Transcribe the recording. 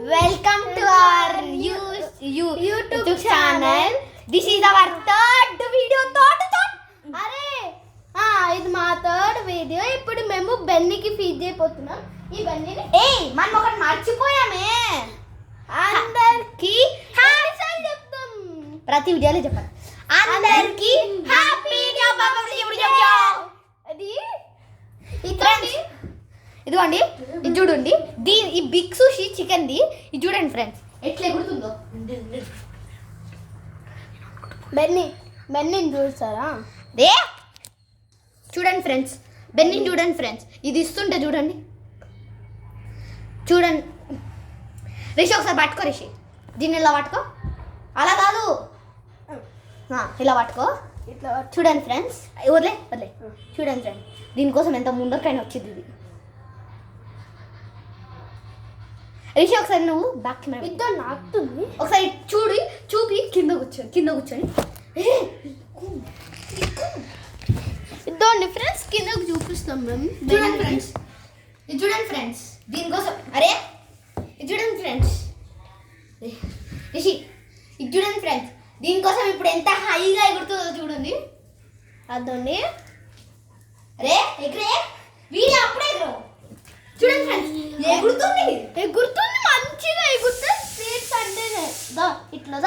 Welcome to our YouTube channel. This is our third video. అరే ఇది మా third video. ఇప్పుడు మేము బెన్నీకి ఫీడ్ చేయబోతున్నాం. ఈ బెన్నీని మనం ఒకటి మర్చిపోయామే. అందరికి హ్యాపీ చెప్తాం. ప్రతి వీడియోలో చెప్పాలి. అందరికి హ్యాపీ ఇదిగోండి, ఇది చూడండి. ఈ బిగ్ సుషి చికెన్ ది ఇది చూడండి ఫ్రెండ్స్, ఎట్లా ఎగురుతుందో. బెన్నీని చూస్తారా? చూడండి ఫ్రెండ్స్, బెన్నీని చూడండి ఫ్రెండ్స్. ఇది ఇస్తుంటే చూడండి రిషి ఒకసారి పట్టుకో. రిషి దీన్ని ఇలా పట్టుకో. అలా కాదు, ఇలా పట్టుకో. ఇట్లా చూడండి ఫ్రెండ్స్. వదిలే చూడండి ఫ్రెండ్స్, దీనికోసం ఎంత ముందరకైనా వచ్చింది ఇది. రిషి ఒకసారి నువ్వు బ్యాక్ ఇద్దరు నాకుతుంది. ఒకసారి చూపి కింద కూర్చొని ఇద్దండి ఫ్రెండ్స్, కిందకు చూపిస్తాం మేము. చూడండి ఫ్రెండ్స్ దీనికోసం. ఇది చూడండి ఫ్రెండ్స్. రిషి ఇది చూడండి ఫ్రెండ్స్, దీనికోసం ఇప్పుడు ఎంత హైగా ఎగురుతుందో చూడండి. అదండి ఎగరే వీడియో అప్పుడే చూడండి ఫ్రెండ్స్, ఎగురుతుంది మంచిగా ఎగురుతుంది. స్పీడ్స్ అంటే ఇట్లా